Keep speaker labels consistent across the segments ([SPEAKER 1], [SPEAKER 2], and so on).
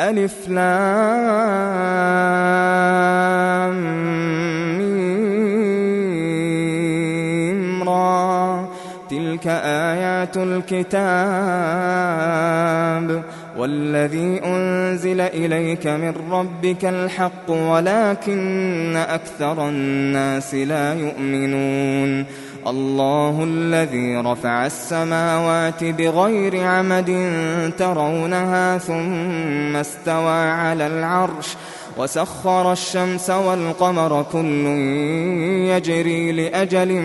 [SPEAKER 1] ألف لام ميم را تلك آيات الكتاب والذي أنزل إليك من ربك الحق ولكن أكثر الناس لا يؤمنون الله الذي رفع السماوات بغير عمد ترونها ثم استوى على العرش وسخر الشمس والقمر كل يجري لأجل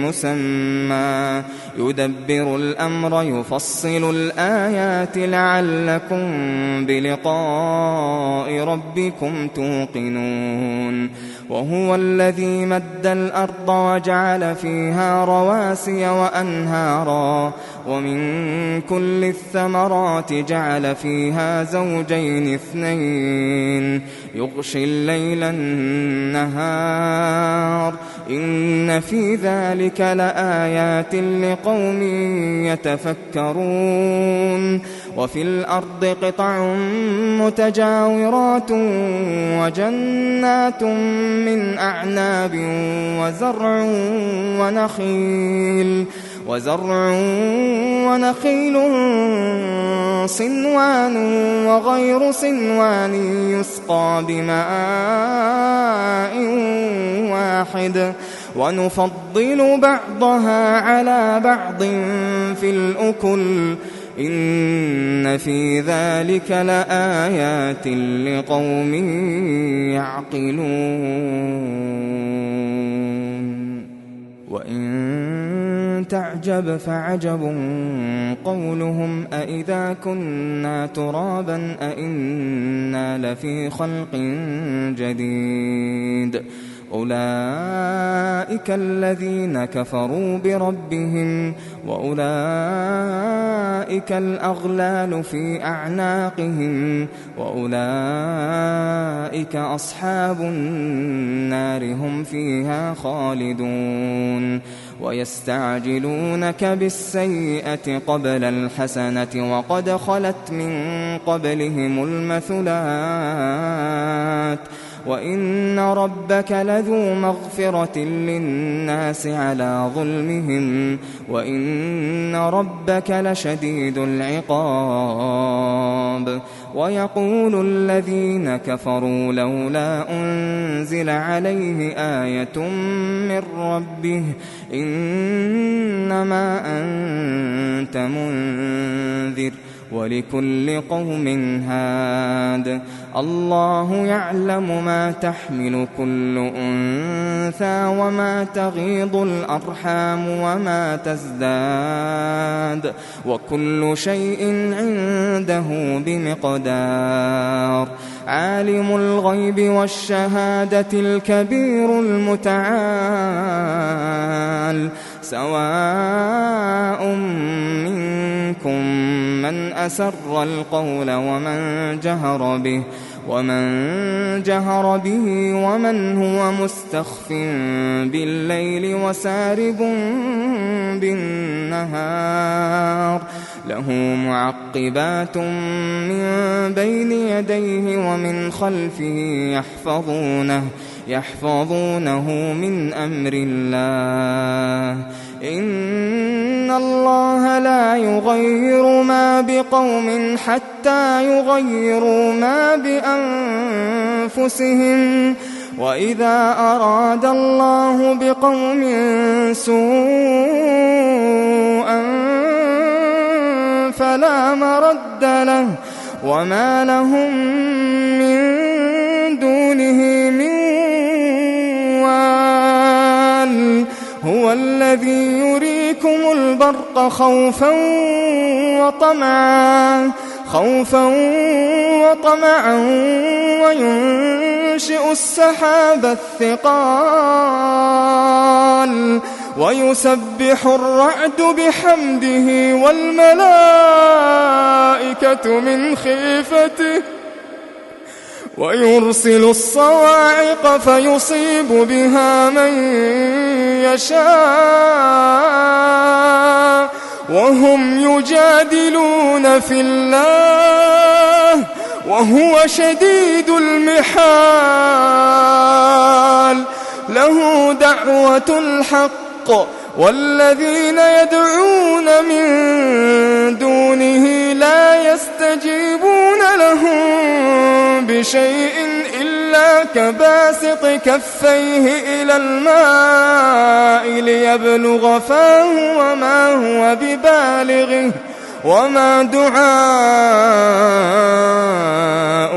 [SPEAKER 1] مسمى يدبر الأمر يفصل الآيات لعلكم بلقاء ربكم توقنون وهو الذي مد الأرض وجعل فيها رواسي وأنهارا ومن كل الثمرات جعل فيها زوجين اثنين يغشي الليل النهار إن في ذلك لآيات لقوم يتفكرون وفي الأرض قطع متجاورات وجنات من أعناب وزرع ونخيل صنوان وغير صنوان يسقى بماء واحد ونفضل بعضها على بعض في الأكل إن في ذلك لآيات لقوم يعقلون وإن تعجب فعجب قولهم أإذا كنا ترابا أإنا لفي خلق جديد أولئك الذين كفروا بربهم وأولئك الأغلال في أعناقهم وأولئك أصحاب النار هم فيها خالدون ويستعجلونك بالسيئة قبل الحسنة وقد خلت من قبلهم المثلات وإن ربك لذو مغفرة للناس على ظلمهم وإن ربك لشديد العقاب ويقول الذين كفروا لولا أنزل عليه آية من ربه إنما أنت منذر ولكل قوم هاد الله يعلم ما تحمل كل أنثى وما تغيض الأرحام وما تزداد وكل شيء عنده بمقدار عالم الغيب والشهادة الكبير المتعال سواء منكم من أسر القول ومن جهر به ومن هو مستخف بالليل وسارب بالنهار له معقبات من بين يديه ومن خلفه يحفظونه من أمر الله إن الله لا يغير ما بقوم حتى يغيروا ما بأنفسهم وإذا أراد الله بقوم سوءا فلا مرد له وما لهم من دونه من وال هو الذي يريكم البرق خوفا وطمعا وينشئ السحاب الثقال ويسبح الرعد بحمده والملائكة من خيفته ويرسل الصواعق فيصيب بها من يشاء وهم يجادلون في الله وهو شديد المحال له دعوة الحق والذين يدعون من دونه لا يستجيبون لهم بشيء إلا كباسط كفيه إلى الماء ليبلغ فاه وما هو ببالغه وما دعاء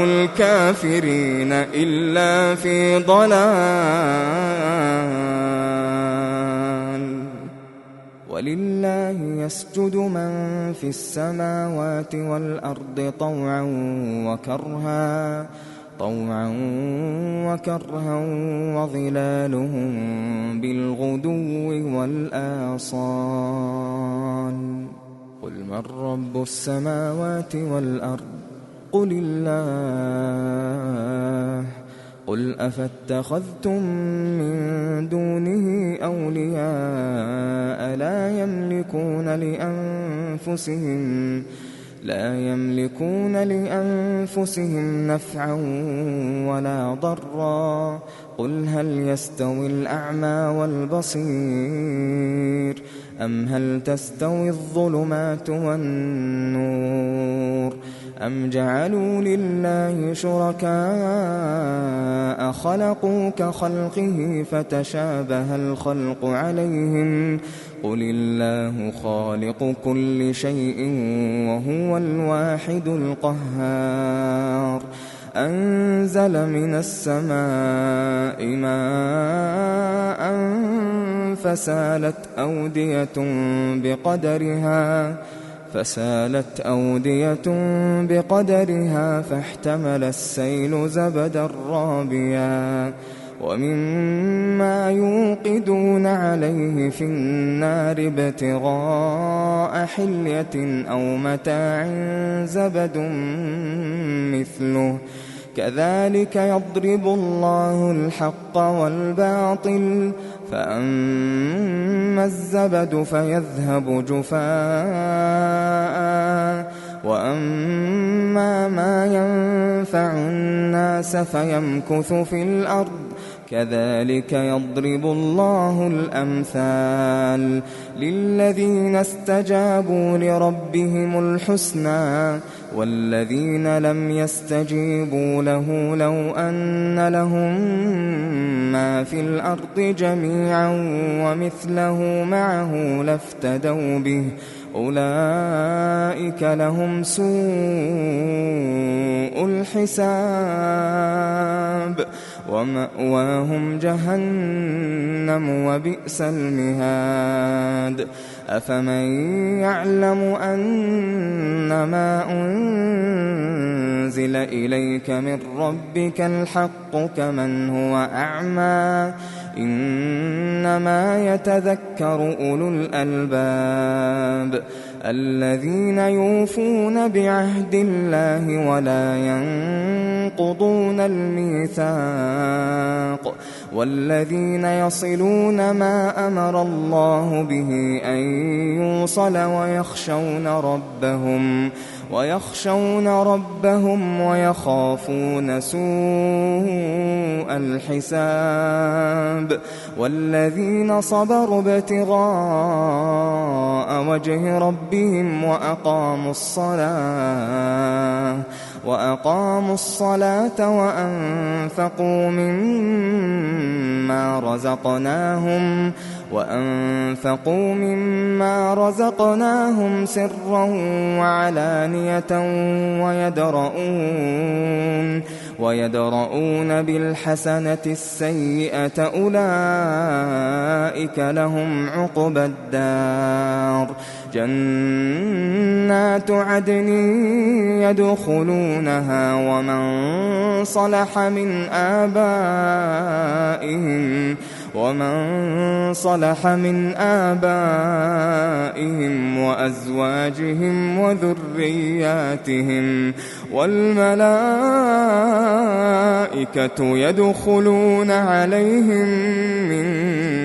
[SPEAKER 1] الكافرين إلا في ضلال. ولله يسجد من في السماوات والأرض طوعا وكرها وظلالهم بالغدو والآصال. قل من رب السماوات والأرض قل الله. قل أفاتخذتم من دونه أولياء لا يملكون لأنفسهم نفعا ولا ضرا. قل هل يستوي الأعمى والبصير أم هل تستوي الظلمات والنور أم جعلوا لله شركاء خلقوا كخلقه فتشابه الخلق عليهم. قل الله خالق كل شيء وهو الواحد القهار. أنزل من السماء ماء فسالت أودية بقدرها فاحتمل السيل زبدا رابيا ومما يوقدون عليه في النار ابتغاء حلية أو متاع زبد مثله كذلك يضرب الله الحق والباطل فأما الزبد فيذهب جفاء وأما ما ينفع الناس فيمكث في الأرض كذلك يضرب الله الأمثال للذين استجابوا لربهم الحسنى والذين لم يستجيبوا له لو أن لهم ما في الأرض جميعا ومثله معه لافتدوا به أولئك لهم سوء الحساب ومأواهم جهنم وبئس المهاد. أفمن يعلم أنما أنزل إليك من ربك الحق كمن هو أعمى إنما يتذكر أولو الألباب الذين يوفون بعهد الله ولا ينقضون الميثاق والذين يصلون ما أمر الله به أن يوصل ويخشون ربهم ويخافون سوء الحساب والذين صبروا ابتغاء وجه ربهم وأقاموا الصلاة وأنفقوا مما رزقناهم سرا وعلانية ويدرؤون بالحسنة السيئة أولئك لهم عقبى الدار جنات عدن يدخلونها ومن صلح من آبائهم وأزواجهم وذرياتهم والملائكة يدخلون عليهم من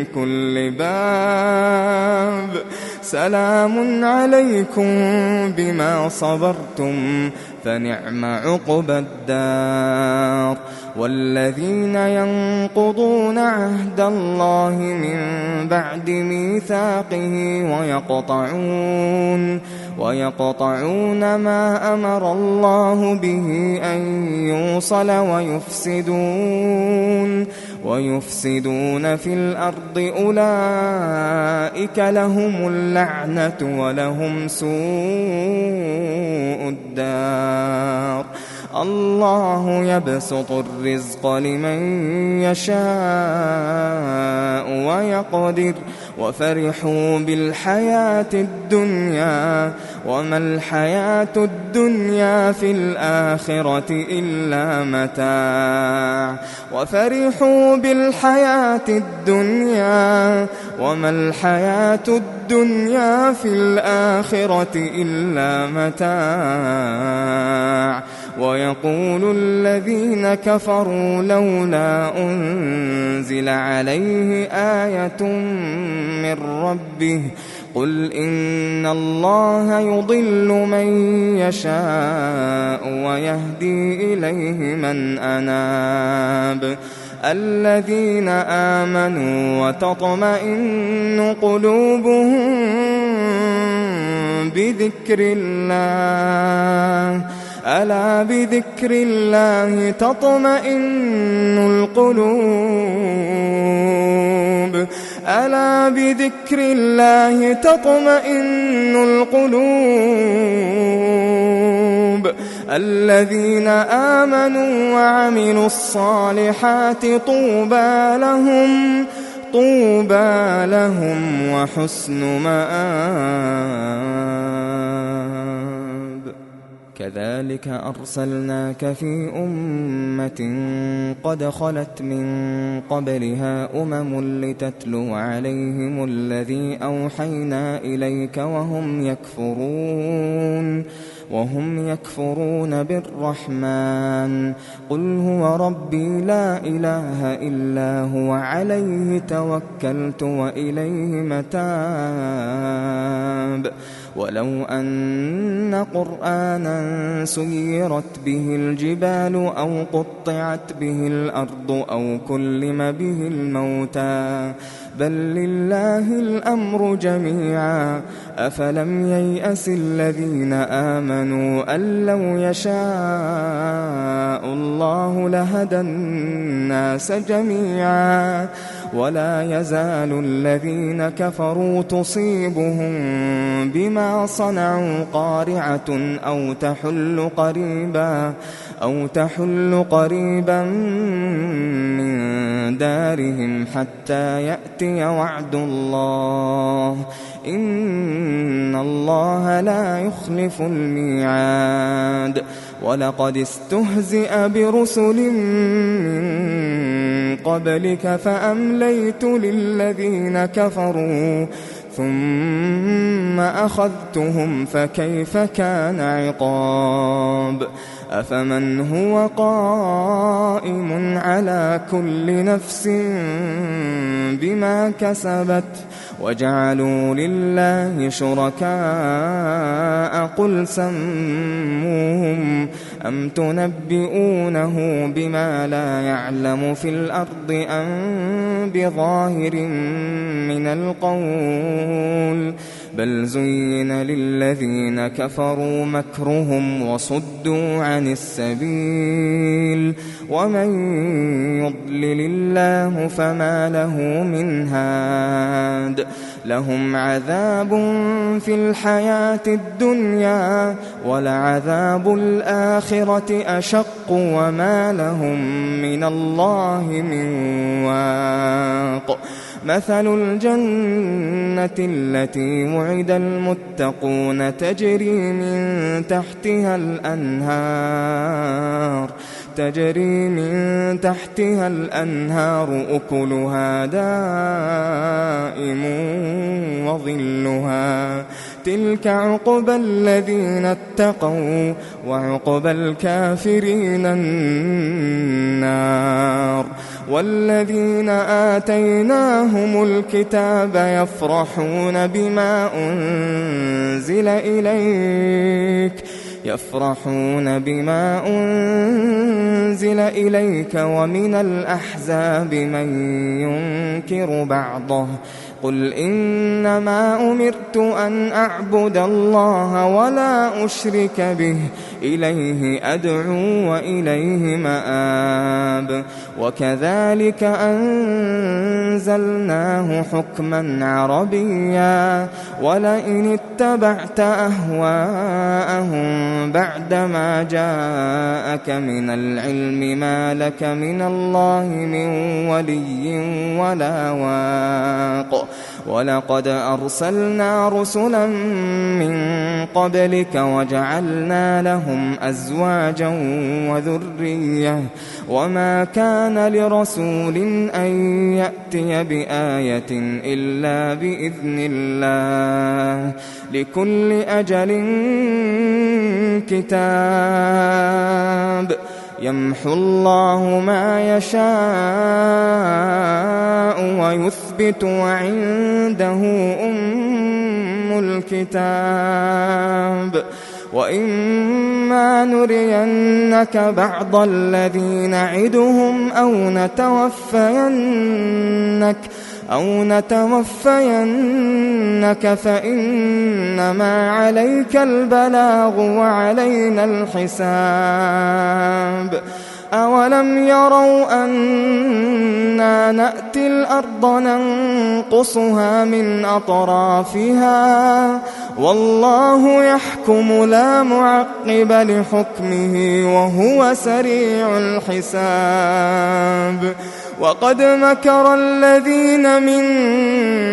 [SPEAKER 1] كل سلام عليكم بما صبرتم فنعم عقبى الدار. والذين ينقضون عهد الله من بعد ميثاقه ويقطعون ما أمر الله به أن يوصل ويفسدون في الأرض أولئك لهم اللعنة ولهم سوء الدار. الله يبسط الرزق لمن يشاء ويقدر وفرحوا بالحياة الدنيا وما الحياة الدنيا في الآخرة إلا متاع وفرحوا بالحياة الدنيا وما الحياة الدنيا في الآخرة إلا متاع. ويقول الذين كفروا لولا أنزل عليه آية من ربه قل إن الله يضل من يشاء ويهدي إليه من أناب. الذين آمنوا وتطمئن قلوبهم بذكر الله ألا بذكر الله تطمئن القلوب ألا بذكر الله تطمئن القلوب. الذين آمنوا وعملوا الصالحات طوبى لهم وحسن مآب. كذلك أرسلناك في أمة قد خلت من قبلها لتتلو عليهم الذي أوحينا إليك وهم يكفرون بالرحمن. قل هو ربي لا إله إلا هو عليه توكلت وإليه متاب. ولو أن قرآنا سيرت به الجبال أو قطعت به الأرض أو كلم به الموتى بل لله الأمر جميعا أفلم ييأس الذين آمنوا أن لو يشاء الله لهدى الناس جميعا. ولا يزال الذين كفروا تصيبهم بما صنعوا قارعة أو تحل قريبا من دارهم حتى يأتي وعد الله إن الله لا يخلف الميعاد. ولقد استهزئ برسل من قبلك فأمليت للذين كفروا ثم أخذتهم فكيف كان عقاب. أفمن هو قائم على كل نفس بما كسبت وجعلوا لله شركاء قل سموهم أم تنبئونه بما لا يعلم في الأرض أم بظاهر من القول بل زين للذين كفروا مكرهم وصدوا عن السبيل ومن يضلل الله فما له من هاد. لهم عذاب في الحياة الدنيا ولعذاب الآخرة أشق وما لهم من الله من واق. مثل الجنة التي وعد المتقون تجري من تحتها الأنهار أكلها دائم وظلها تلك عقبى الذين اتقوا وعقبى الكافرين النار. والذين آتيناهم الكتاب يفرحون بما أنزل إليك يفرحون بما أنزل إليك ومن الأحزاب من ينكر بعضه قل إنما أمرت أن أعبد الله ولا أشرك به إليه أدعو وإليه مآب وكذلك أنزلناه حكما عربيا ولئن اتبعت أهواءهم بعدما جاءك من العلم ما لك من الله من ولي ولا واق ولقد أرسلنا رسلا من قبلك وجعلنا لهم أزواجا وذرية وما كان لرسول أن يأتي بآية إلا بإذن الله لكل أجل كتاب يمحو الله ما يشاء ويثبت وعنده أم الكتاب وإما نرينك بعض الذي نعدهم أو نتوفينك فإنما عليك البلاغ وعلينا الحساب أولم يروا أنا نأتي الأرض ننقصها من أطرافها والله يحكم لا معقب لحكمه وهو سريع الحساب وقد مكر الذين من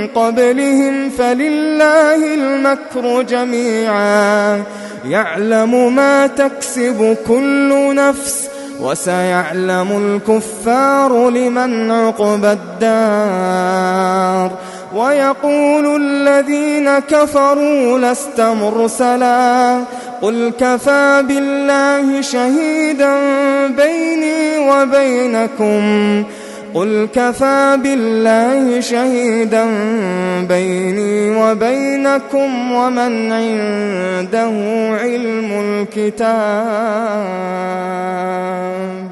[SPEAKER 1] قبلهم فلله المكر جميعا يعلم ما تكسب كل نفس وسيعلم الكفار لمن عقبى الدار ويقول الذين كفروا لست مرسلا قل كفى بالله شهيدا بيني وبينكم ومن عنده علم الكتاب